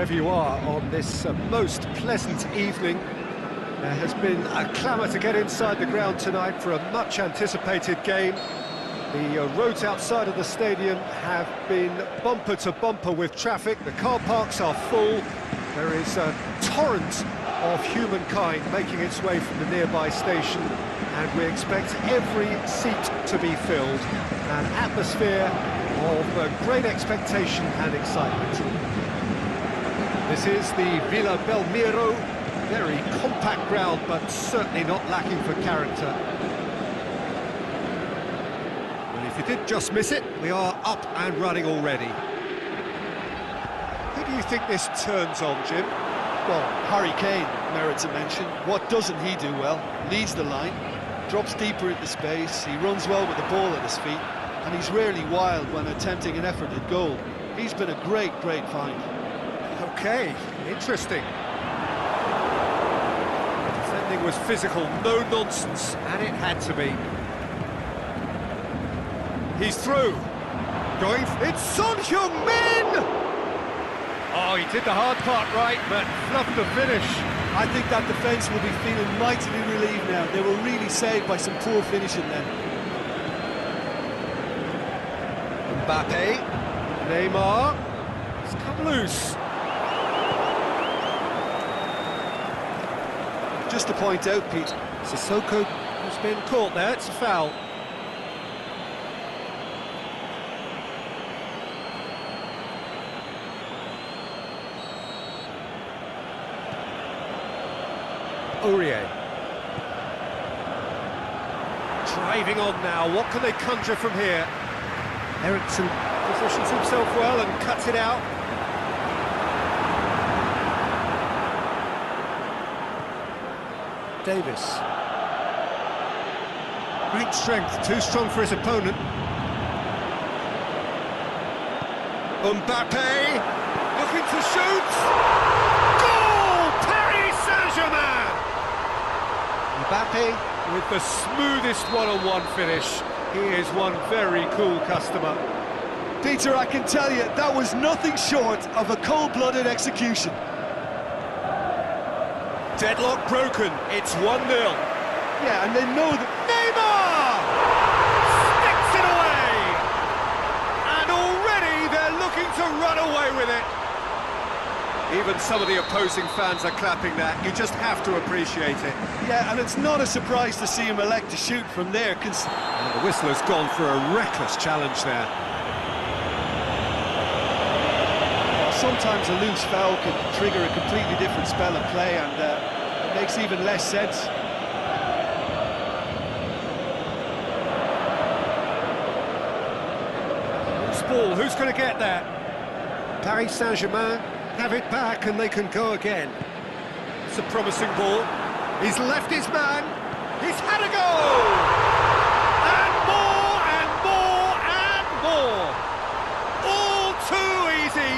wherever you are on this most pleasant evening. There has been a clamour to get inside the ground tonight for a much-anticipated game. The roads outside of the stadium have been bumper to bumper with traffic. The car parks are full. There is a torrent of humankind making its way from the nearby station, and we expect every seat to be filled. An atmosphere of great expectation and excitement. This is the Villa Belmiro, very compact ground, but certainly not lacking for character. Well, if you did just miss it, we are up and running already. Who do you think this turns on, Jim? Well, Harry Kane merits a mention. What doesn't he do well? Leads the line, drops deeper into space, he runs well with the ball at his feet, and he's rarely wild when attempting an effort at goal. He's been a great find. Okay, interesting. The defending was physical, no nonsense, and it had to be. He's through. It's Son Heung-min! Oh, he did the hard part right, but fluffed the finish. I think that defence will be feeling mightily relieved now. They were really saved by some poor finishing then. Mbappe, Neymar, it's come loose. Just to point out, Pete, Sissoko has been caught there, it's a foul. Aurier. Driving on now, what can they conjure from here? Eriksson positions himself well and cuts it out. Davis. Great strength, too strong for his opponent. Mbappe, looking to shoot. Goal! Paris Saint-Germain! Mbappe with the smoothest one-on-one finish. He is one very cool customer. Peter, I can tell you, that was nothing short of a cold-blooded execution. Deadlock broken, it's 1-0. Yeah, and they know that... Neymar! Sticks it away! And already they're looking to run away with it. Even some of the opposing fans are clapping that. You just have to appreciate it. Yeah, and it's not a surprise to see him elect to shoot from there. And the whistler's gone for a reckless challenge there. Sometimes a loose foul can trigger a completely different spell of play, and it makes even less sense. Loose ball, who's going to get that? Paris Saint-Germain have it back and they can go again. It's a promising ball. He's left his man. He's had a go! And more and more and more. All too easy.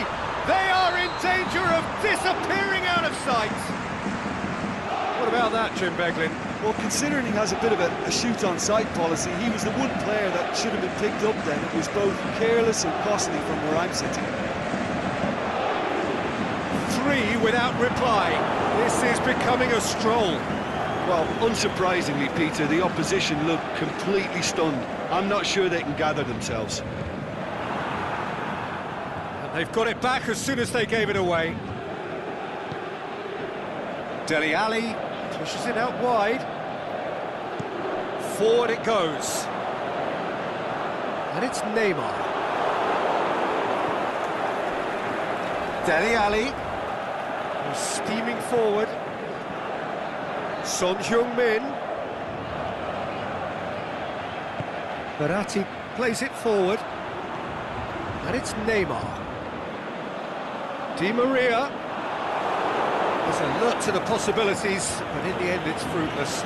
They are in danger of disappearing out of sight. What about that, Jim Beglin? Well, considering he has a bit of a shoot-on-sight policy, he was the one player that should have been picked up then. It was both careless and costly from where I'm sitting. 3 without reply. This is becoming a stroll. Well, unsurprisingly, Peter, the opposition look completely stunned. I'm not sure they can gather themselves. They've got it back as soon as they gave it away. Dele Alli pushes it out wide. Forward it goes. And it's Neymar. Dele Alli is steaming forward. Son Heung-min. Verratti plays it forward. And it's Neymar. Di Maria is alert to the possibilities, but in the end it's fruitless.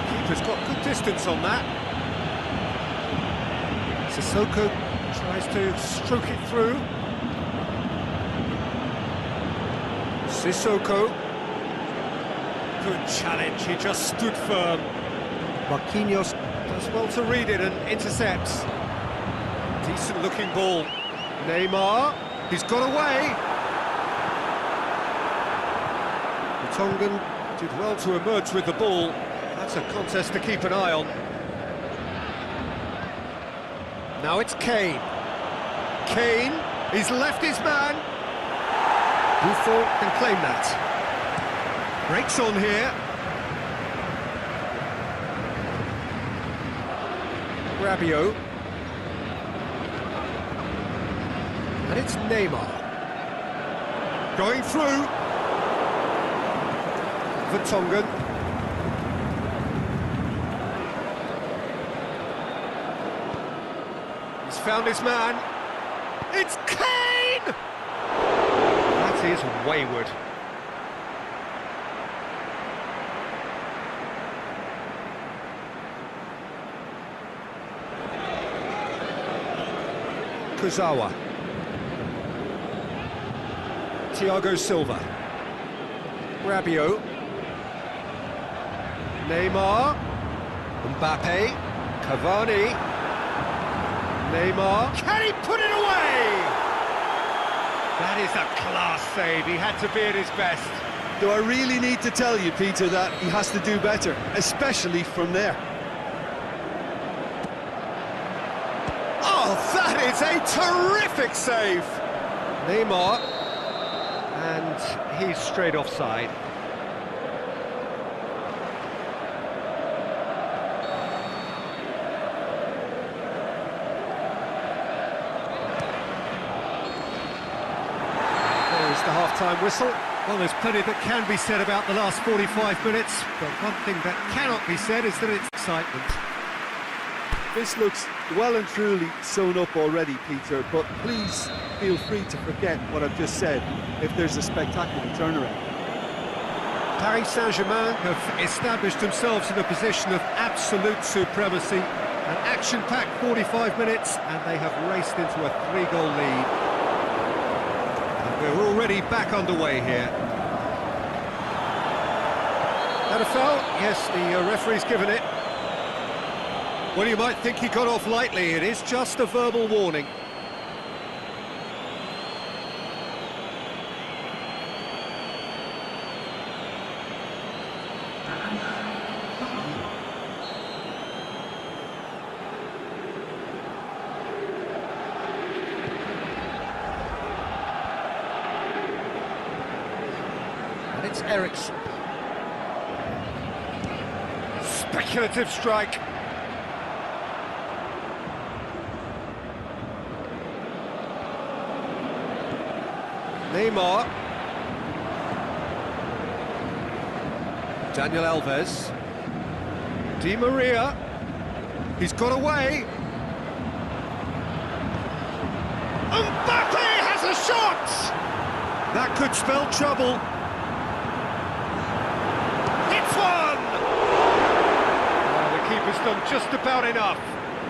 Keeper's got good distance on that. Sissoko tries to stroke it through. Sissoko. Good challenge, he just stood firm. Marquinhos does well to read it and intercepts. Decent looking ball. Neymar, he's got away. Tongan did well to emerge with the ball. That's a contest to keep an eye on. Now it's Kane. Kane, he's left his man. Buffon can claim that. Breaks on here. Rabiot. And it's Neymar. Going through. Tongan. He's found his man. It's Kane! That is wayward. Kurzawa. Thiago Silva. Rabiot. Neymar, Mbappe, Cavani, Neymar, can he put it away? That is a class save, he had to be at his best. Do I really need to tell you, Peter, that he has to do better, especially from there? Oh, that is a terrific save! Neymar, and he's straight offside. The half-time whistle. Well, there's plenty that can be said about the last 45 minutes, but one thing that cannot be said is that it's excitement. This looks well and truly sewn up already, Peter, but please feel free to forget what I've just said if there's a spectacular turnaround. Paris Saint-Germain have established themselves in a position of absolute supremacy. An action-packed 45 minutes, and they have raced into a 3-goal lead. We're already back underway here. That a foul? Yes, the referee's given it. Well, you might think he got off lightly. It is just a verbal warning. It's Eriksson. Speculative strike. Neymar. Daniel Alves. Di Maria. He's got away. Mbappe has a shot! That could spell trouble. Keeper's done just about enough.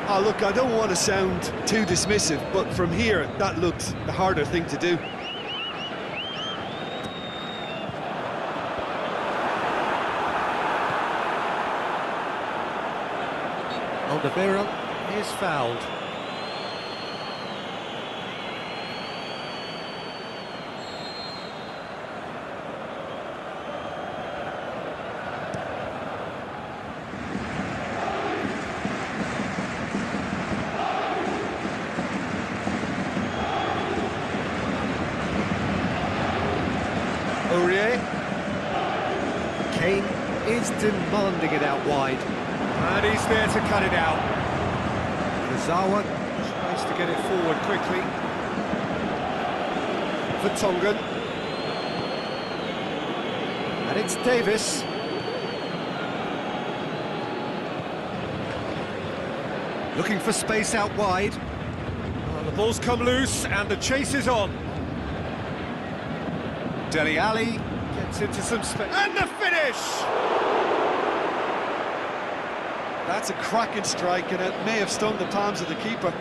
Oh, look, I don't want to sound too dismissive, but from here, that looked the harder thing to do. Alderweireld is fouled. Aurier. Kane is demanding it out wide. And he's there to cut it out. Kurzawa tries to get it forward quickly. Vertonghen. And it's Davis. Looking for space out wide. Well, the ball's come loose and the chase is on. Dele Alli gets into some space. And the finish! That's a cracking strike, and it may have stung the palms of the keeper.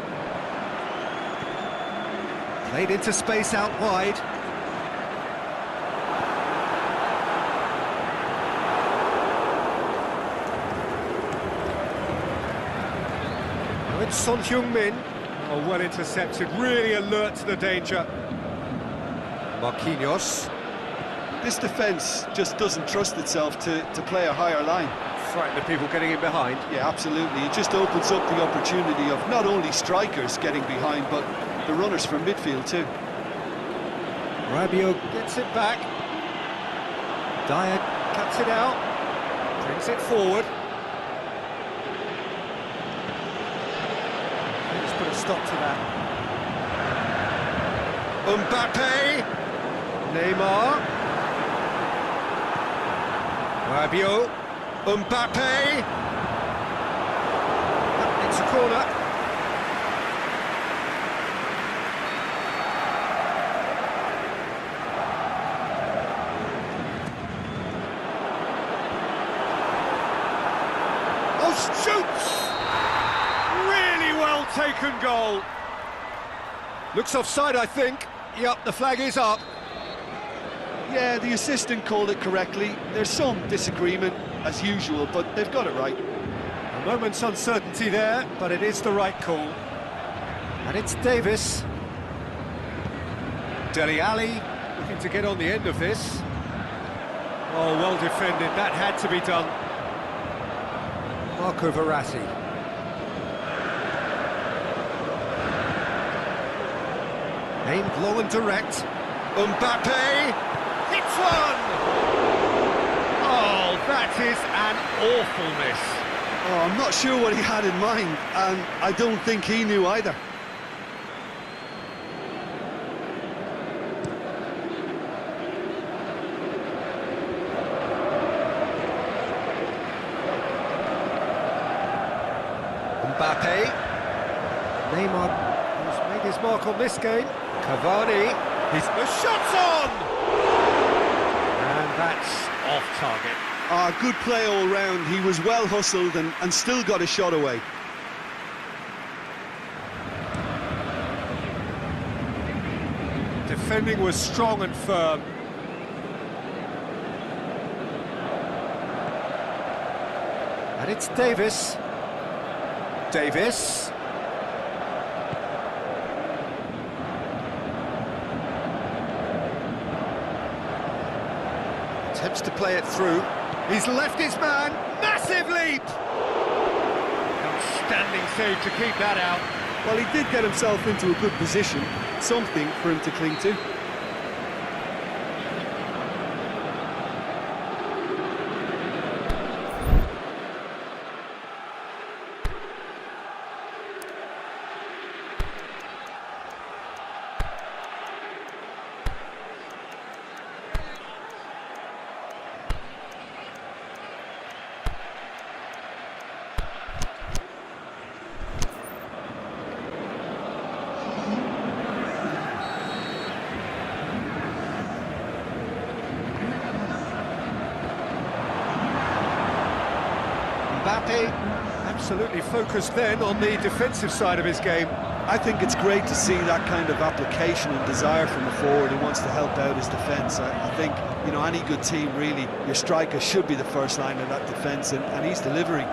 Played into space out wide. Now it's Son Heung-min. Oh, well intercepted, really alert to the danger. Marquinhos. This defence just doesn't trust itself to play a higher line. Frighten the people getting in behind. Yeah, absolutely. It just opens up the opportunity of not only strikers getting behind, but the runners from midfield too. Rabiot gets it back. Dyer cuts it out, brings it forward. Let's put a stop to that. Mbappe, Neymar, Rabiot, Mbappe. It's a corner. Shoots! Really well taken goal. Looks offside, I think. Yep, the flag is up. Yeah, the assistant called it correctly. There's some disagreement, as usual, but they've got it right. A moment's uncertainty there, but it is the right call. And it's Davis. Dele Alli looking to get on the end of this. Oh, well defended. That had to be done. Marco Verratti. Aimed long and direct. Mbappe hits one! Oh, that is an awful miss. Oh, I'm not sure what he had in mind, and I don't think he knew either. Mbappe. Neymar has made his mark on this game. Cavani. The shot's on! And that's off target. Good play all round. He was well hustled and still got a shot away. Defending was strong and firm. And it's Davis. Davis. Attempts to play it through. He's left his man. Massive leap! Outstanding save to keep that out. Well, he did get himself into a good position. Something for him to cling to. Mbappe, absolutely focused then on the defensive side of his game. I think it's great to see that kind of application and desire from a forward who wants to help out his defence. I think, you know, any good team, really, your striker should be the first line of that defence, and he's delivering.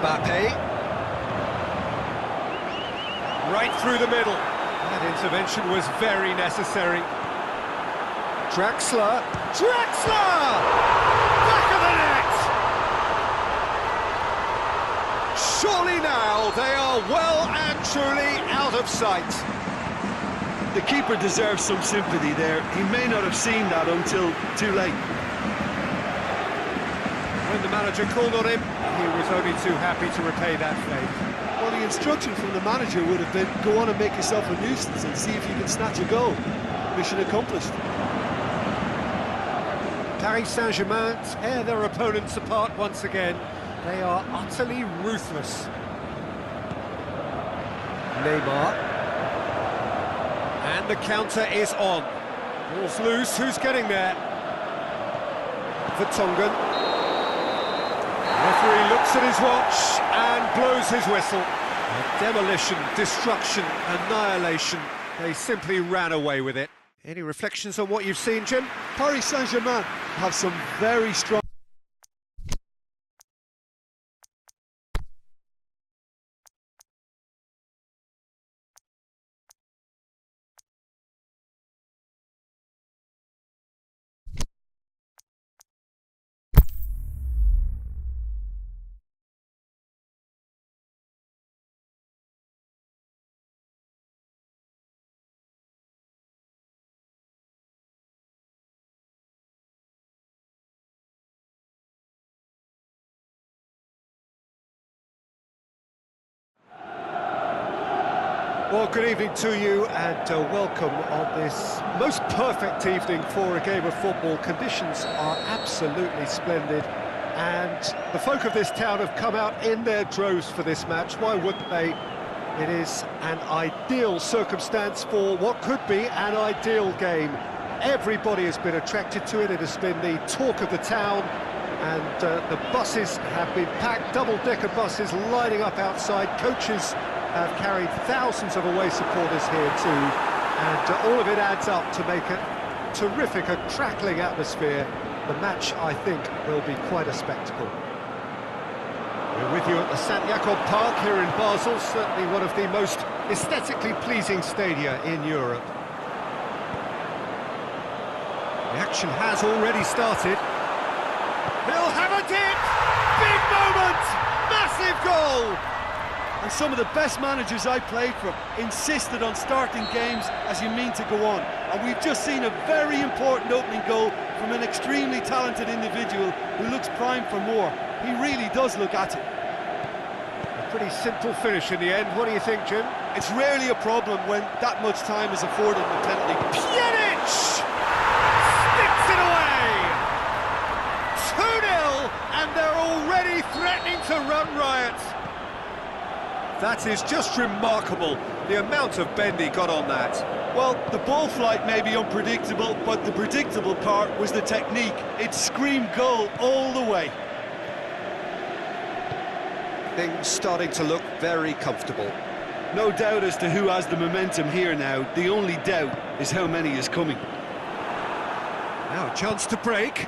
Mbappe. Right through the middle. That intervention was very necessary. Draxler. Back of the net! Surely now they are well and truly out of sight. The keeper deserves some sympathy there. He may not have seen that until too late. When the manager called on him, he was only too happy to repay that favour. Well, the instruction from the manager would have been, go on and make yourself a nuisance and see if you can snatch a goal. Mission accomplished. Paris Saint-Germain tear their opponents apart once again. They are utterly ruthless. Neymar. And the counter is on. Ball's loose, who's getting there? Vertonghen. Referee looks at his watch and blows his whistle. Demolition, destruction, annihilation. They simply ran away with it. Any reflections on what you've seen, Jim? Paris Saint-Germain have some very strong Well, good evening to you and welcome on this most perfect evening for a game of football. Conditions are absolutely splendid and the folk of this town have come out in their droves for this match. Why wouldn't they? It is an ideal circumstance for what could be an ideal game. Everybody has been attracted to it. It has been the talk of the town and the buses have been packed, double-decker buses lining up outside. Coaches have carried thousands of away supporters here too, and all of it adds up to make a terrific, a crackling atmosphere. The match, I think, will be quite a spectacle. We're with you at the St Jakob Park here in Basel, certainly one of the most aesthetically pleasing stadia in Europe. The action has already started. He'll have a dip! Big moment! Massive goal! And some of the best managers I played for insisted on starting games as you mean to go on. And we've just seen a very important opening goal from an extremely talented individual who looks primed for more. He really does look at it. A pretty simple finish in the end. What do you think, Jim? It's rarely a problem when that much time is afforded in the penalty. Pjanic! Sticks it away! 2-0, and they're already threatening to run riot. That is just remarkable, the amount of bend he got on that. Well, the ball flight may be unpredictable, but the predictable part was the technique. It screamed goal all the way. Things starting to look very comfortable. No doubt as to who has the momentum here now. The only doubt is how many is coming. Now a chance to break.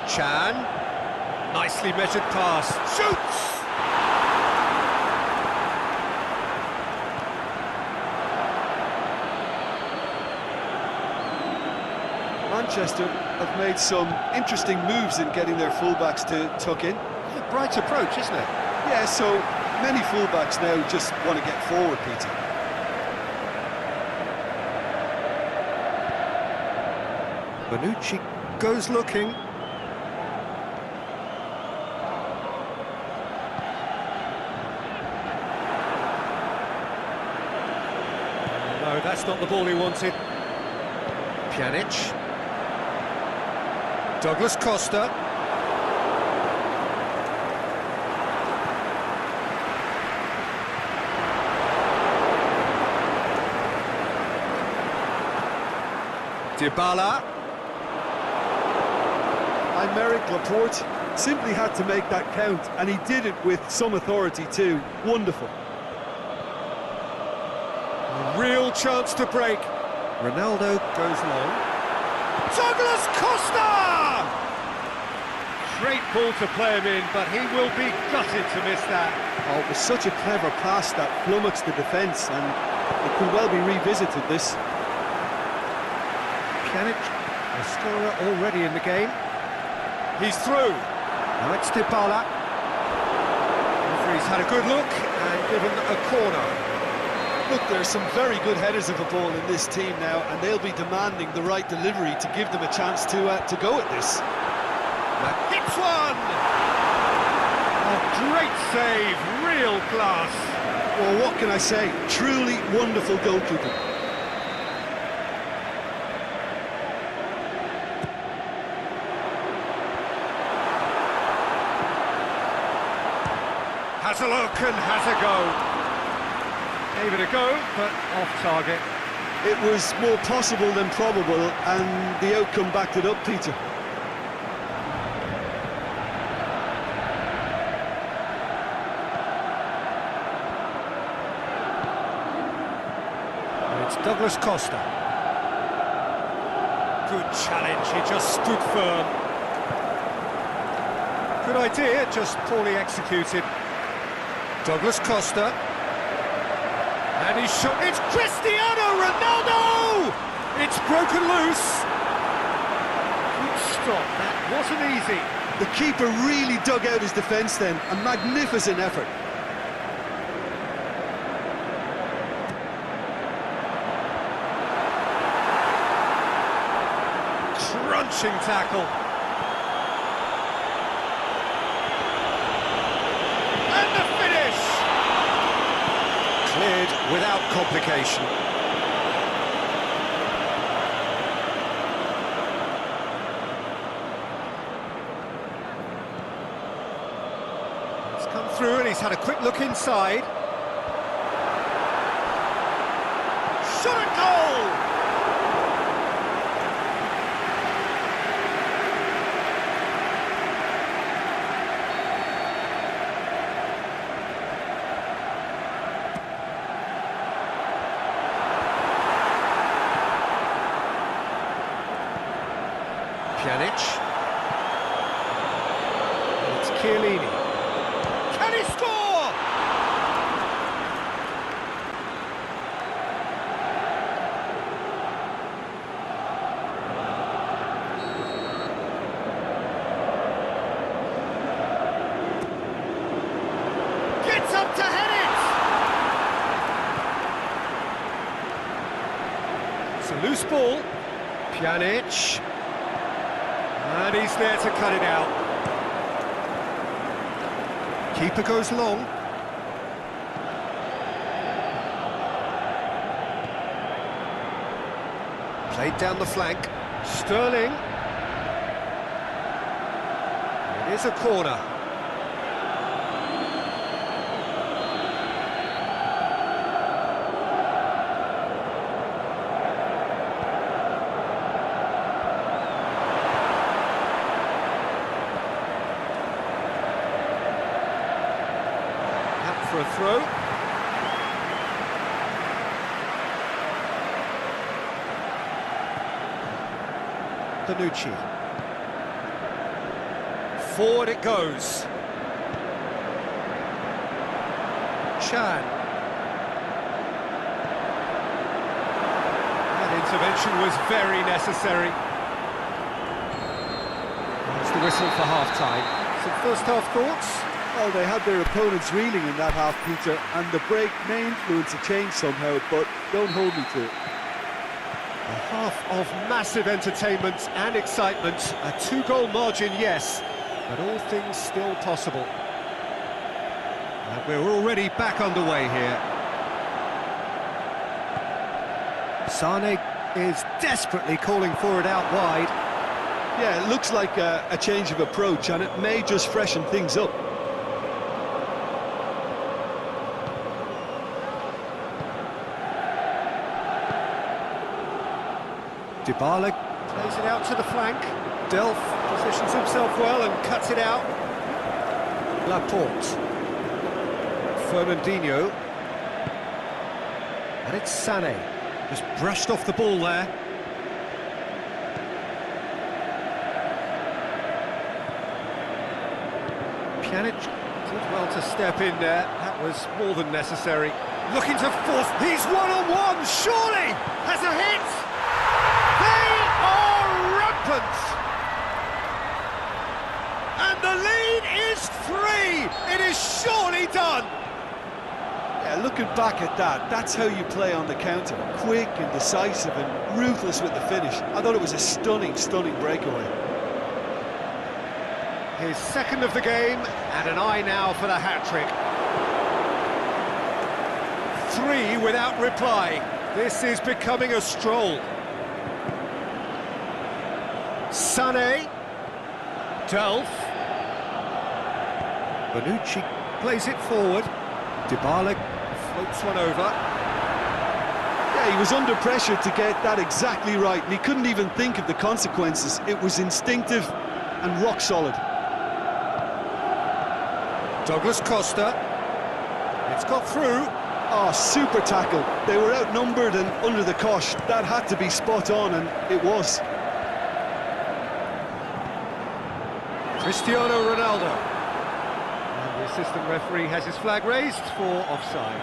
Chan. Nicely measured pass. Shoots! Manchester have made some interesting moves in getting their fullbacks to tuck in. A bright approach, isn't it? Yeah, so many fullbacks now just want to get forward, Peter. Bonucci goes looking. No, that's not the ball he wanted. Pjanic. Douglas Costa. Dybala. Aymeric Laporte simply had to make that count, and he did it with some authority too. Wonderful. A real chance to break. Ronaldo goes long. Douglas Costa! Great ball to play him in, but he will be gutted to miss that. Oh, it was such a clever pass that flummoxed the defence, and it could well be revisited, this. Pjanic, the scorer already in the game. He's through. Now it's Dybala. Referee's had a good look and given a corner. Look, there's some very good headers of the ball in this team now, and they'll be demanding the right delivery to give them a chance to go at this. That hits one! A great save, real class. Well, what can I say? Truly wonderful goalkeeping. Has a look and has a go. Gave it a go, but off target. It was more possible than probable, and the outcome backed it up, Peter. And it's Douglas Costa. Good challenge, he just stood firm. Good idea, just poorly executed. Douglas Costa. And he's shot. It's Cristiano Ronaldo! It's broken loose. Good stop. That wasn't easy. The keeper really dug out his defence then. A magnificent effort. Crunching tackle. And the finish! Cleared without complication. It's come through and he's had a quick look inside. Shot at goal! Pjanic. It's Chiellini. Can he score? Gets up to head it! It's a loose ball. Pjanic. And he's there to cut it out. Keeper goes long. Played down the flank. Sterling. It is a corner. For a throw. Bonucci. Forward it goes. Chan. That intervention was very necessary. There's the whistle for half-time. Some first-half thoughts? Well, they had their opponents reeling in that half, Peter, and the break may influence a change somehow, but don't hold me to it. A half of massive entertainment and excitement. A two-goal margin, yes, but all things still possible. And we're already back underway here. Sane is desperately calling for it out wide. Yeah, it looks like a change of approach, and it may just freshen things up. Dybala plays it out to the flank. Delph positions himself well and cuts it out. Laporte. Fernandinho. And it's Sané. Just brushed off the ball there. Pjanic did well to step in there. That was more than necessary. Looking to force. He's one-on-one, surely! Has a hit! They are rampant! And the lead is 3! It is surely done! Yeah, looking back at that, that's how you play on the counter. Quick and decisive and ruthless with the finish. I thought it was a stunning, stunning breakaway. His second of the game, and an eye now for the hat-trick. 3 without reply. This is becoming a stroll. Sané. Delph. Bonucci plays it forward. Dybala floats one over. Yeah, he was under pressure to get that exactly right, and he couldn't even think of the consequences. It was instinctive and rock solid. Douglas Costa. It's got through. Oh, super tackle. They were outnumbered and under the cosh. That had to be spot on, and it was. Cristiano Ronaldo. And the assistant referee has his flag raised for offside.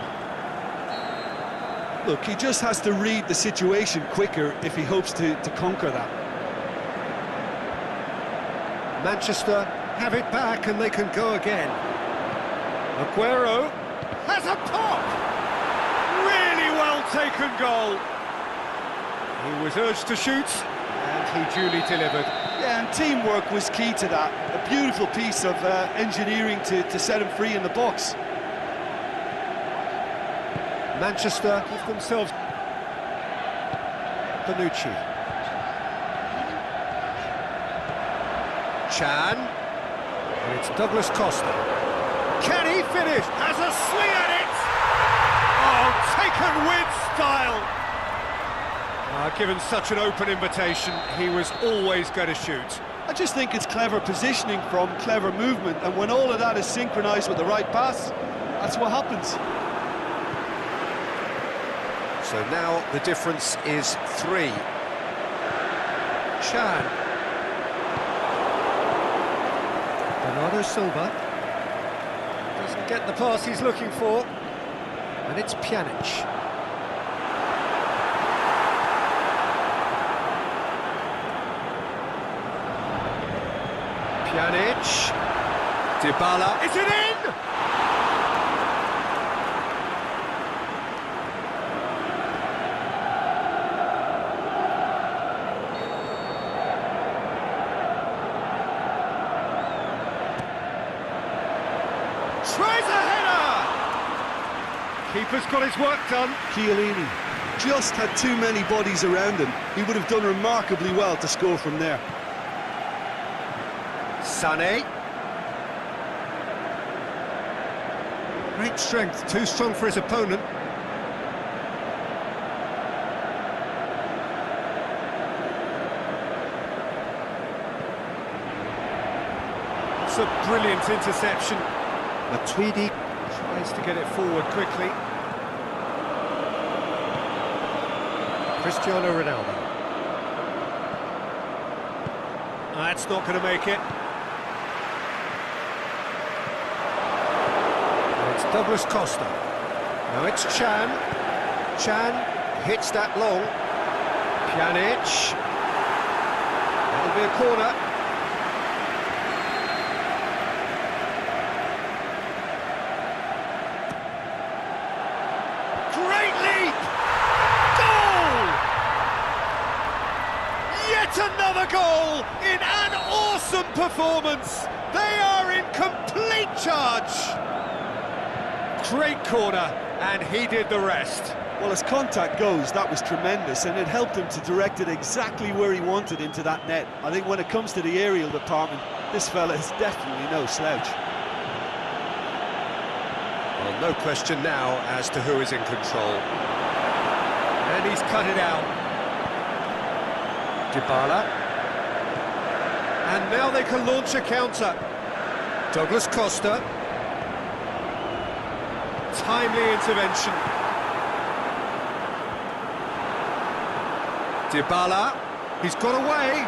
Look, he just has to read the situation quicker if he hopes to conquer that. Manchester have it back and they can go again. Aguero has a pop! Really well taken goal. He was urged to shoot and he duly delivered. Yeah, and teamwork was key to that. A beautiful piece of engineering to set him free in the box. Manchester give themselves... Bonucci. Chan. And it's Douglas Costa. Can he finish? Has a swing at it! Oh, taken with style! Given such an open invitation, he was always going to shoot. I just think it's clever positioning from clever movement, and when all of that is synchronised with the right pass, that's what happens. So now the difference is 3. Chan. Bernardo Silva. Doesn't get the pass he's looking for. And it's Pjanic. Pjanic. Dybala. Is it in? Tries a header! Keeper's got his work done. Chiellini just had too many bodies around him. He would have done remarkably well to score from there. Sané. Great strength, too strong for his opponent. It's a brilliant interception. Matuidi tries to get it forward quickly. Cristiano Ronaldo. That's not going to make it. And it's Douglas Costa. Now it's Chan. Chan hits that long. Pjanic. That'll be a corner. Great leap! Goal! Yet another goal in an awesome performance. They are in complete charge. Great corner, and he did the rest. Well, as contact goes, that was tremendous, and it helped him to direct it exactly where he wanted into that net. I think when it comes to the aerial department, this fella is definitely no slouch. Well, no question now as to who is in control. And he's cut it out. Dybala. And now they can launch a counter. Douglas Costa. Timely intervention. Dybala. He's got away.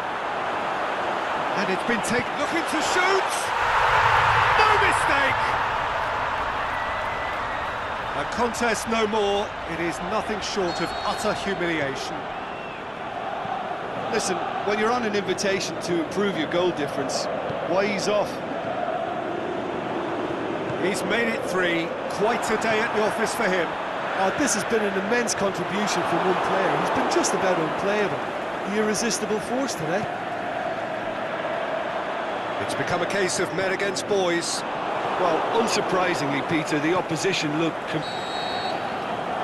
And it's been taken. Looking to shoot. No mistake. A contest no more, it is nothing short of utter humiliation. Listen, when you're on an invitation to improve your goal difference, why ease off? He's made it 3, quite a day at the office for him. Oh, this has been an immense contribution from one player. He's been just about unplayable. The irresistible force today. It's become a case of men against boys. Well, unsurprisingly, Peter, the opposition looked... The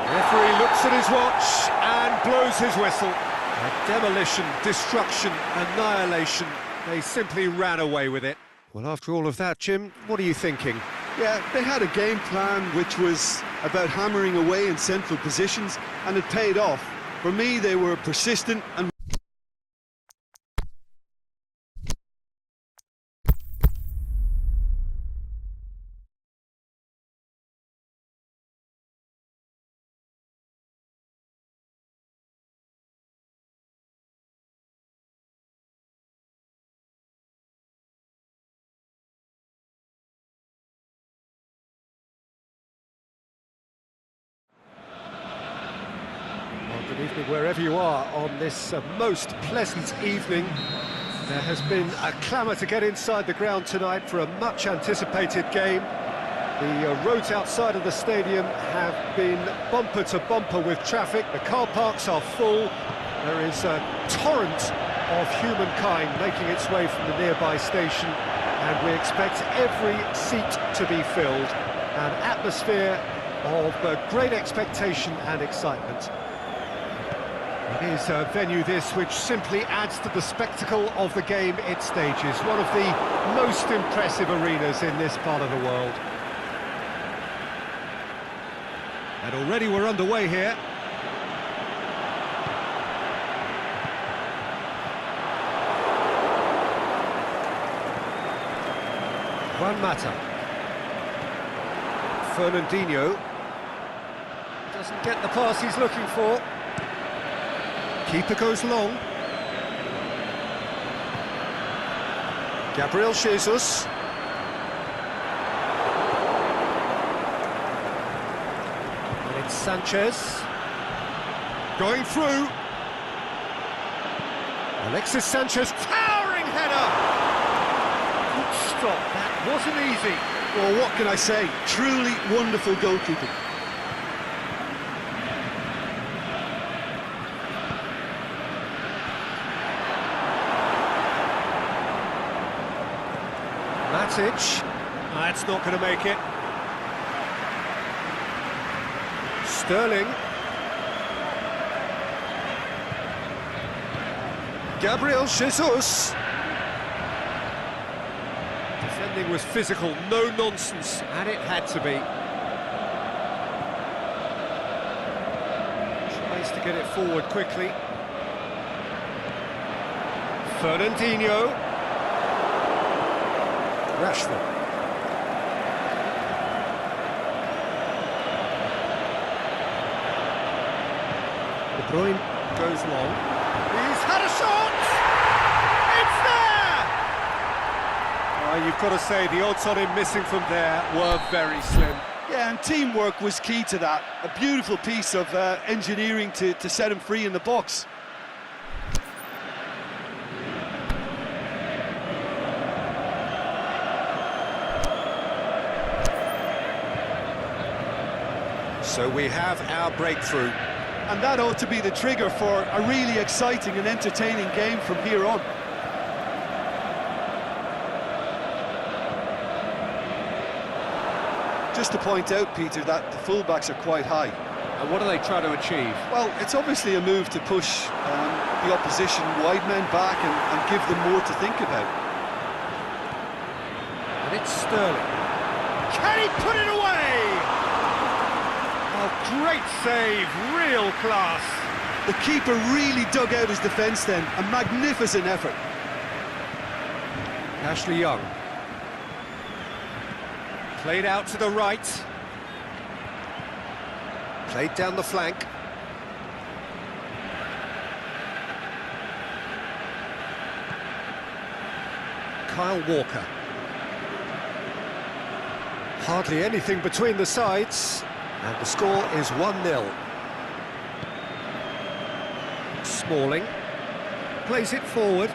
referee looks at his watch and blows his whistle. A demolition, destruction, annihilation. They simply ran away with it. Well, after all of that, Jim, what are you thinking? Yeah, they had a game plan which was about hammering away in central positions, and it paid off. For me, they were persistent and... Good evening wherever you are on this most pleasant evening. There has been a clamour to get inside the ground tonight for a much anticipated game. The roads outside of the stadium have been bumper to bumper with traffic. The car parks are full. There is a torrent of humankind making its way from the nearby station, and we expect every seat to be filled. An atmosphere of great expectation and excitement. It is a venue this which simply adds to the spectacle of the game it stages. One of the most impressive arenas in this part of the world. And already we're underway here. Juan Mata. Fernandinho doesn't get the pass he's looking for. Keeper goes long. Gabriel Jesus. And it's Sanchez. Going through. Alexis Sanchez, towering header! Good stop, that wasn't easy. Well, what can I say? Truly wonderful goalkeeping. Matic, that's not going to make it. Sterling. Gabriel Jesus. Defending was physical, no nonsense, and it had to be. Tries to get it forward quickly. Fernandinho. Rashford. De Bruyne goes long. He's had a shot! It's there! You've got to say, the odds on him missing from there were very slim. Yeah, and teamwork was key to that. A beautiful piece of engineering to set him free in the box. So we have our breakthrough. And that ought to be the trigger for a really exciting and entertaining game from here on. Just to point out, Peter, that the fullbacks are quite high. And what are they trying to achieve? Well, it's obviously a move to push the opposition wide men back and give them more to think about. And it's Sterling. Can he put it away? Oh, great save, real class. The keeper really dug out his defence then, a magnificent effort. Ashley Young. Played out to the right. Played down the flank. Kyle Walker. Hardly anything between the sides. And the score is 1-0. Smalling plays it forward.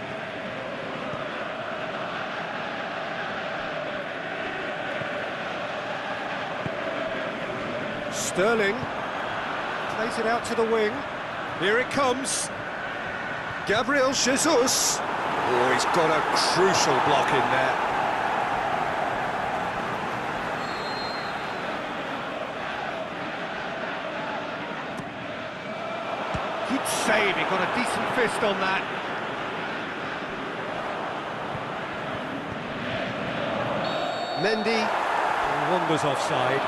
Sterling plays it out to the wing. Here it comes. Gabriel Jesus. Oh, he's got a crucial block in there. Good save, he got a decent fist on that. Mendy wanders offside.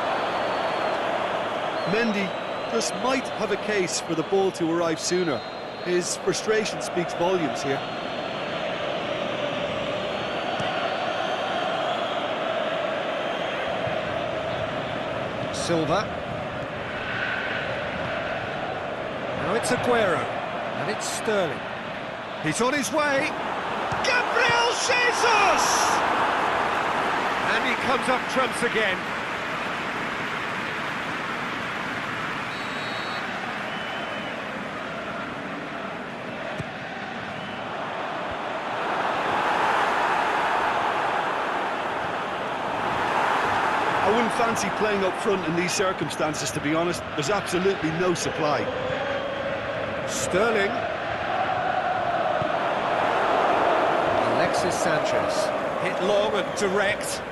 Mendy just might have a case for the ball to arrive sooner. His frustration speaks volumes here. Silva. Now it's Aguero, and it's Sterling. He's on his way. Gabriel Jesus! And he comes up trumps again. I wouldn't fancy playing up front in these circumstances, to be honest. There's absolutely no supply. Sterling. Alexis Sanchez. Hit long and direct.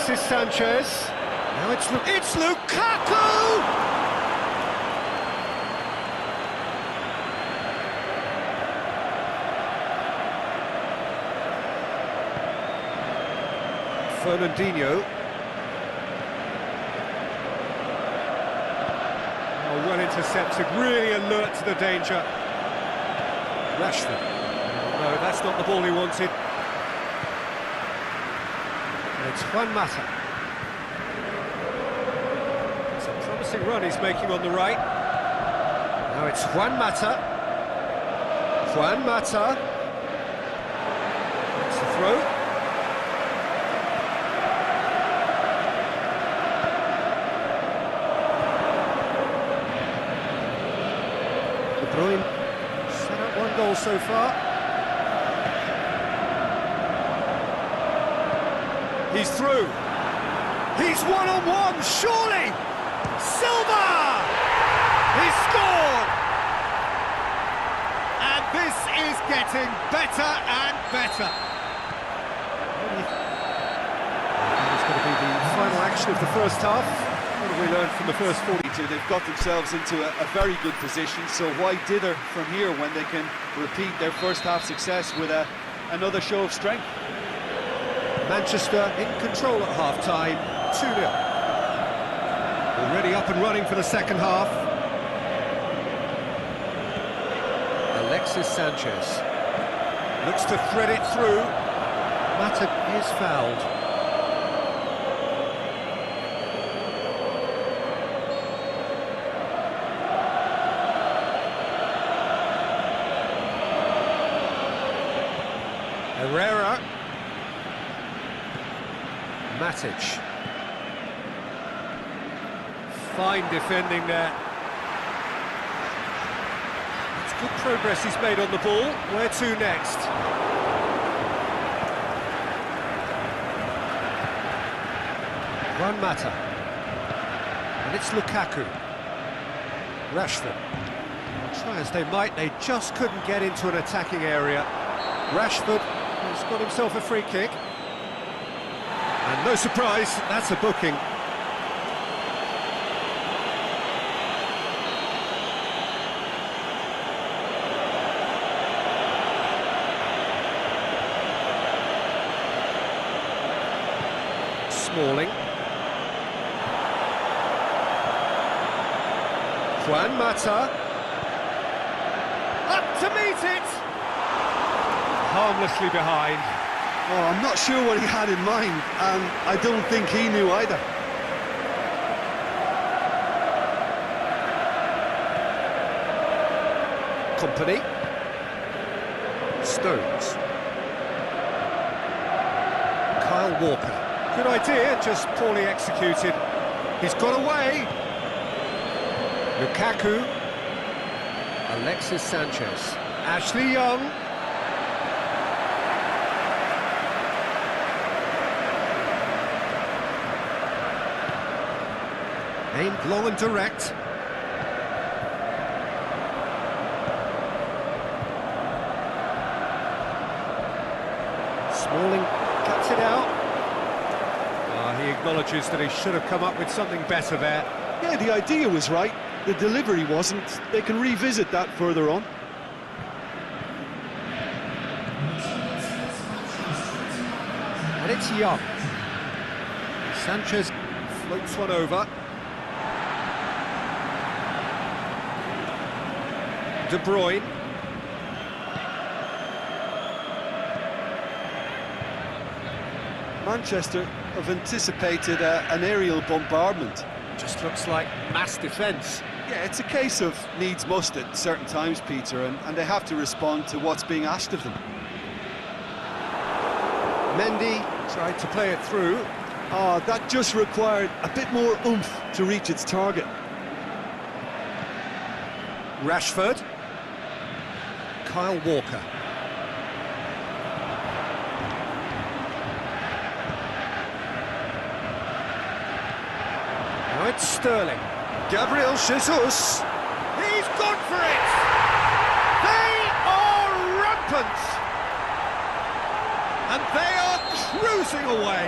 Alexis Sanchez. Now it's Lukaku! Fernandinho. Oh, well intercepted, really alert to the danger. Rashford. No, that's not the ball he wanted. And it's Juan Mata. It's a promising run he's making on the right. Now it's Juan Mata. Juan Mata. It's the throw. Set up one goal so far. He's through. He's one-on-one, surely! Silva! He's scored! And this is getting better and better. It's going to be the final action of the first half. What have we learned from the first 40? They've got themselves into a very good position, so why dither from here when they can repeat their first half success with another show of strength? Manchester in control at half-time, 2-0. Already up and running for the second half. Alexis Sanchez looks to thread it through. Mata is fouled. Herrera. Matic. Fine defending there. It's good progress he's made on the ball. Where to next? Juan Mata. And it's Lukaku. Rashford. Well, try as they might, they just couldn't get into an attacking area. Rashford has got himself a free kick. And no surprise, that's a booking. Smalling. Juan Mata. Up to meet it! Harmlessly behind. Oh, I'm not sure what he had in mind, and I don't think he knew either. Company. Stones. Kyle Walker. Good idea, just poorly executed. He's got away. Lukaku. Alexis Sanchez. Ashley Young. Aimed low and direct. Smalling cuts it out. He acknowledges that he should have come up with something better there. Yeah, the idea was right, the delivery wasn't. They can revisit that further on. And it's Young. Sanchez floats one over. De Bruyne. Manchester have anticipated an aerial bombardment. Just looks like mass defence. Yeah, it's a case of needs must at certain times, Peter, and they have to respond to what's being asked of them. Mendy tried to play it through. Oh, that just required a bit more oomph to reach its target. Rashford. Kyle Walker. Now it's Sterling. Gabriel Jesus. He's gone for it! They are rampant! And they are cruising away.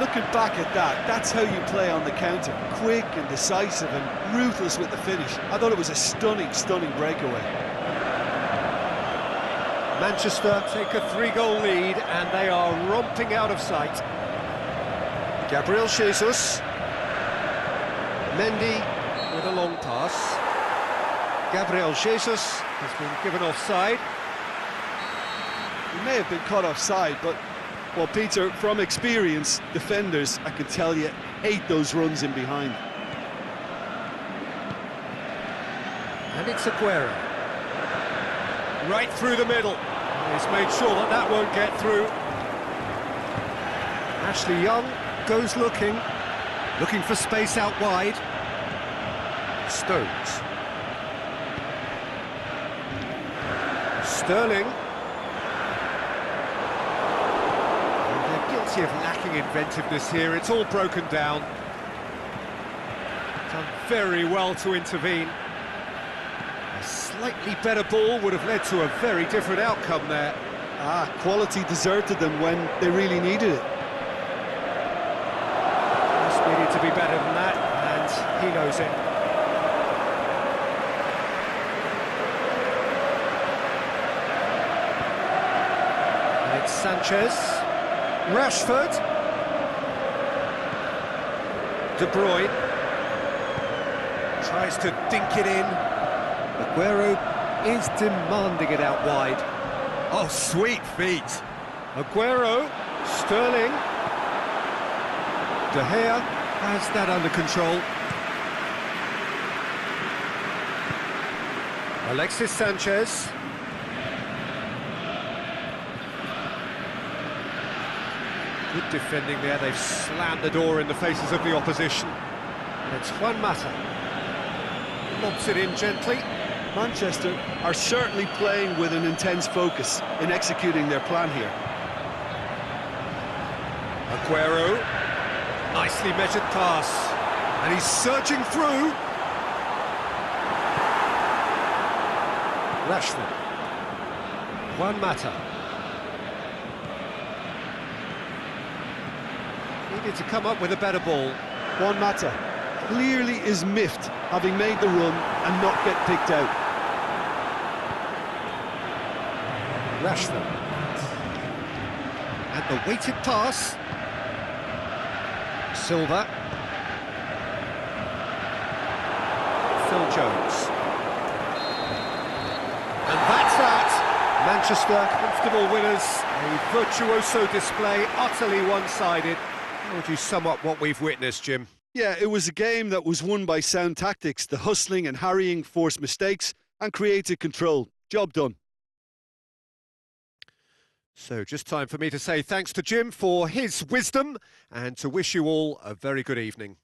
Looking back at that, that's how you play on the counter. Quick and decisive and ruthless with the finish. I thought it was a stunning, stunning breakaway. Manchester take a 3-goal lead and they are romping out of sight. Gabriel Jesus. Mendy with a long pass. Gabriel Jesus has been given offside. He may have been caught offside, but, well, Peter, from experience, defenders, I can tell you, hate those runs in behind. And it's Aguero. Right through the middle. He's made sure that that won't get through. Ashley Young goes looking for space out wide. Stones. Sterling. And they're guilty of lacking inventiveness here. It's all broken down. Done very well to intervene. A slightly better ball would have led to a very different outcome there. Quality deserted them when they really needed it. Just needed to be better than that, and he knows it. And it's Sanchez, Rashford, De Bruyne tries to dink it in. Aguero is demanding it out wide. Oh, sweet feet. Aguero, Sterling. De Gea has that under control. Alexis Sanchez. Good defending there. They've slammed the door in the faces of the opposition. It's Juan Mata. Lobs it in gently. Manchester are certainly playing with an intense focus in executing their plan here. Aguero, nicely measured pass, and he's surging through. Rashford, Juan Mata. Needed to come up with a better ball. Juan Mata clearly is miffed, having made the run and not get picked out. Rashford. And the weighted pass. Silva. Phil Jones. And that's that. Manchester, comfortable winners. A virtuoso display, utterly one-sided. How would you sum up what we've witnessed, Jim? Yeah, it was a game that was won by sound tactics. The hustling and harrying forced mistakes and created control. Job done. So just time for me to say thanks to Jim for his wisdom and to wish you all a very good evening.